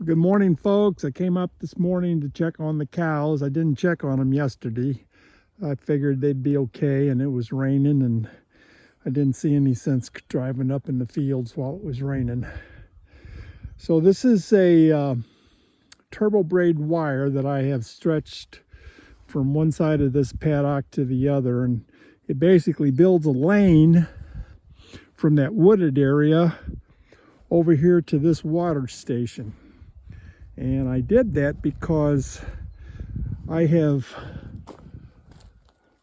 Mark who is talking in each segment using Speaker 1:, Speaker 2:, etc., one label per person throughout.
Speaker 1: Good morning, folks. I came up this morning to check on the cows. I didn't check on them yesterday. I figured they'd be okay, and it was raining, and I didn't see any sense driving up in the fields while it was raining. So this is a turbo braid wire that I have stretched from one side of this paddock to the other, and it basically builds a lane from that wooded area over here to this water station. And I did that because I have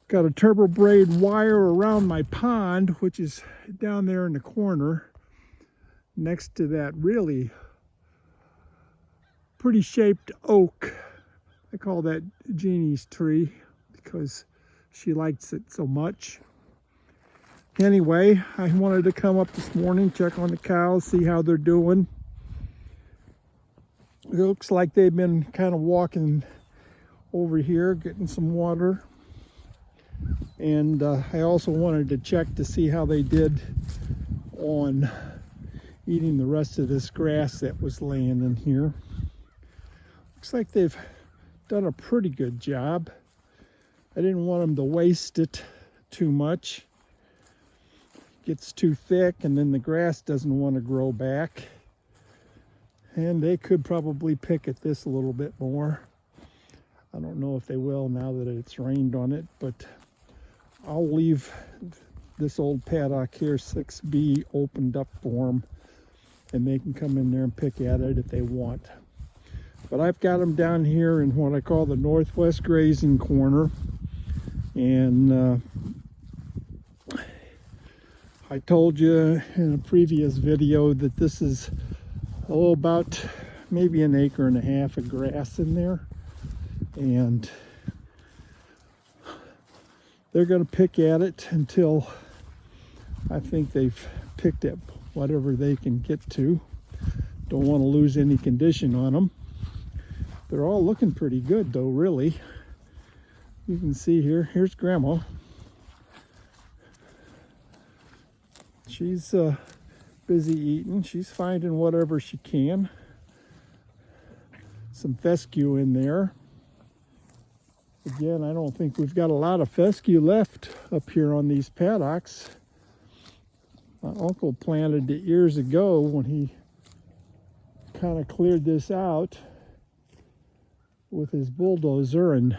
Speaker 1: got a turbo braid wire around my pond, which is down there in the corner next to that really pretty shaped oak. I call that Jeannie's tree because she likes it so much. Anyway, I wanted to come up this morning, check on the cows, see how they're doing. It looks like they've been kind of walking over here, getting some water. And I also wanted to check to see how they did on eating the rest of this grass that was laying in here. Looks like they've done a pretty good job. I didn't want them to waste it too much. It gets too thick and then the grass doesn't want to grow back. And they could probably pick at this a little bit more. I don't know if they will now that it's rained on it, but I'll leave this old paddock here, 6B, opened up for them, and they can come in there and pick at it if they want. But I've got them down here in what I call the northwest grazing corner, and I told you in a previous video that this is about maybe an acre and a half of grass in there, and they're going to pick at it until I think they've picked at whatever they can get to. Don't want to lose any condition on them. They're all looking pretty good though, really. You can see here's Grandma. She's busy eating. She's finding whatever she can. Some fescue in there. Again, I don't think we've got a lot of fescue left up here on these paddocks. My uncle planted it years ago when he kind of cleared this out with his bulldozer and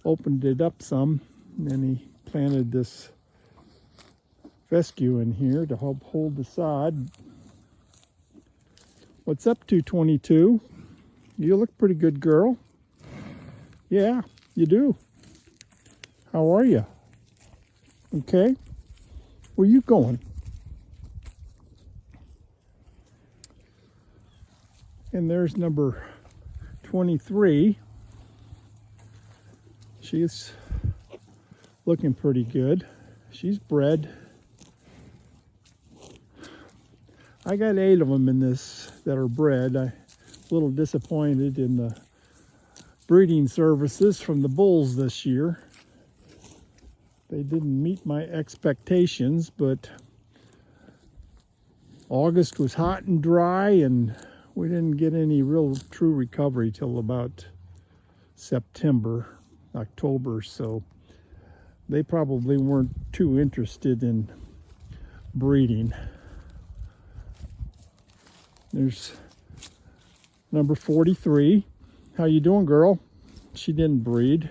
Speaker 1: opened it up some. And then he planted this fescue in here to help hold the sod. What's up, 222? You look pretty good, girl. Yeah, you do. How are you? Okay. Where you going? And there's number 23. She's looking pretty good. She's bred. I got 8 of them in this that are bred. I'm a little disappointed in the breeding services from the bulls this year. They didn't meet my expectations, but August was hot and dry, and we didn't get any real true recovery till about September, October, so they probably weren't too interested in breeding. There's number 43. How you doing, girl? She didn't breed.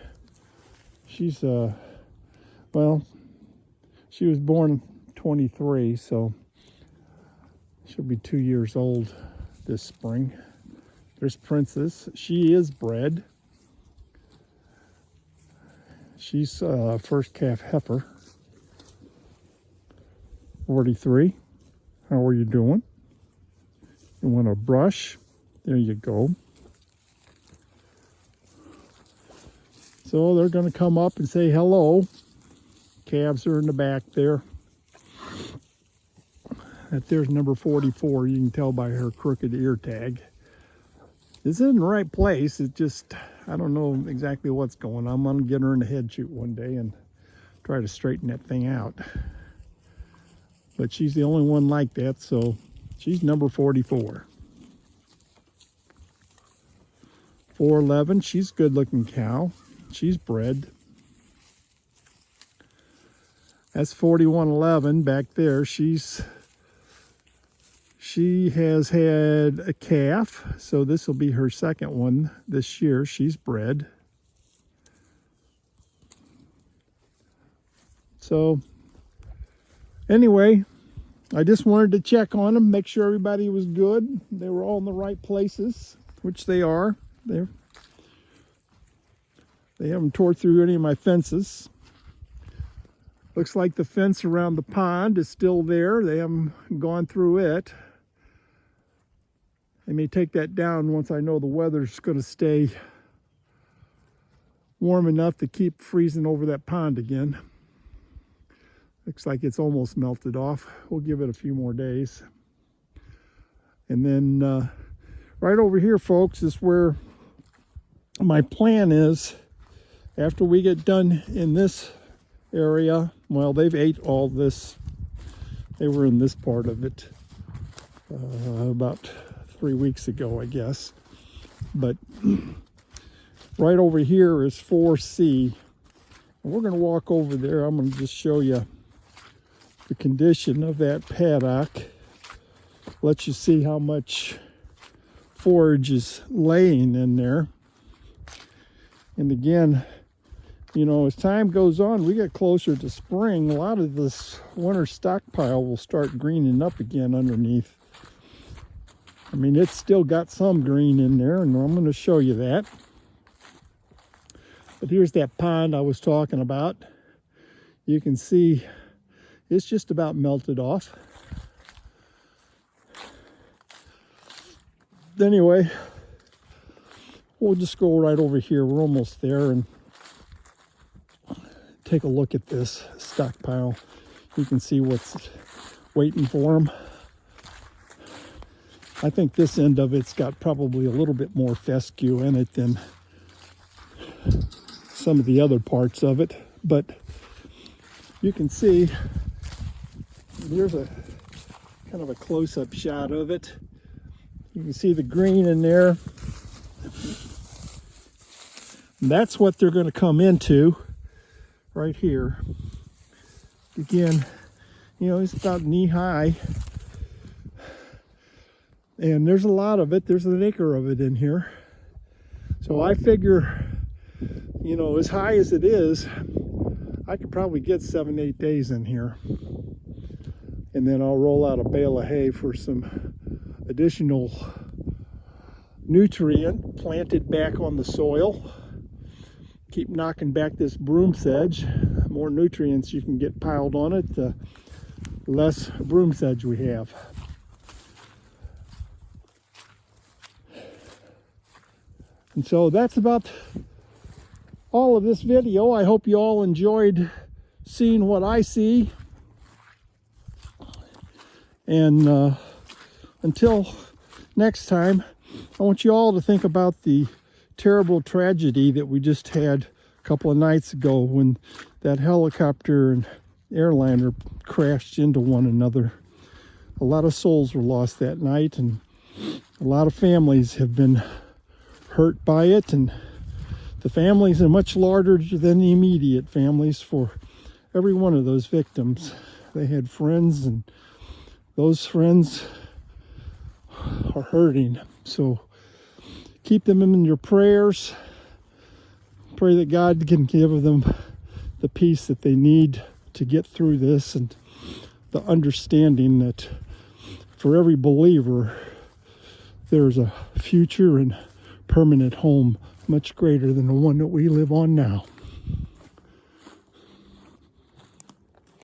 Speaker 1: She's well, she was born 23, so she'll be 2 years old this spring. There's Princess. She is bred. She's first calf heifer. 43. How are you doing? You want a brush? There you go. So they're going to come up and say hello. Calves are in the back there. There's number 44. You can tell by her crooked ear tag. This isn't the right place. It just, I don't know exactly what's going on. I'm going to get her in the head shoot one day and try to straighten that thing out. But she's the only one like that, so she's number 44. 411, she's a good looking cow. She's bred. That's 4111 back there. She has had a calf, so this will be her second one this year. She's bred. So anyway, I just wanted to check on them, make sure everybody was good. They were all in the right places, which they are. They haven't tore through any of my fences. Looks like the fence around the pond is still there. They haven't gone through it. I may take that down once I know the weather's going to stay warm enough to keep freezing over that pond again. Looks like it's almost melted off. We'll give it a few more days. And then right over here, folks, is where my plan is. After we get done in this area, well, they've ate all this. They were in this part of it about 3 weeks ago, I guess. But right over here is 4C. And we're going to walk over there. I'm going to just show you the condition of that paddock. Let you see how much forage is laying in there. And again, you know, as time goes on, we get closer to spring, a lot of this winter stockpile will start greening up again underneath. I mean, it's still got some green in there, and I'm going to show you that. But here's that pond I was talking about. You can see it's just about melted off. Anyway, we'll just go right over here. We're almost there, and take a look at this stockpile. You can see what's waiting for them. I think this end of it's got probably a little bit more fescue in it than some of the other parts of it, but you can see here's a kind of a close-up shot of it. You can see the green in there. And that's what they're going to come into right here. Again, you know, it's about knee high. And there's a lot of it. There's an acre of it in here. So I figure, you know, as high as it is, I could probably get 7-8 days in here. And then I'll roll out a bale of hay for some additional nutrient planted back on the soil. Keep knocking back this broom sedge. The more nutrients you can get piled on it, the less broom sedge we have. And so that's about all of this video. I hope you all enjoyed seeing what I see. And until next time, I want you all to think about the terrible tragedy that we just had a couple of nights ago when that helicopter and airliner crashed into one another. A lot of souls were lost that night, and a lot of families have been hurt by it, and the families are much larger than the immediate families for every one of those victims. They had friends, and those friends are hurting. So keep them in your prayers. Pray that God can give them the peace that they need to get through this, and the understanding that for every believer there's a future and permanent home much greater than the one that we live on now.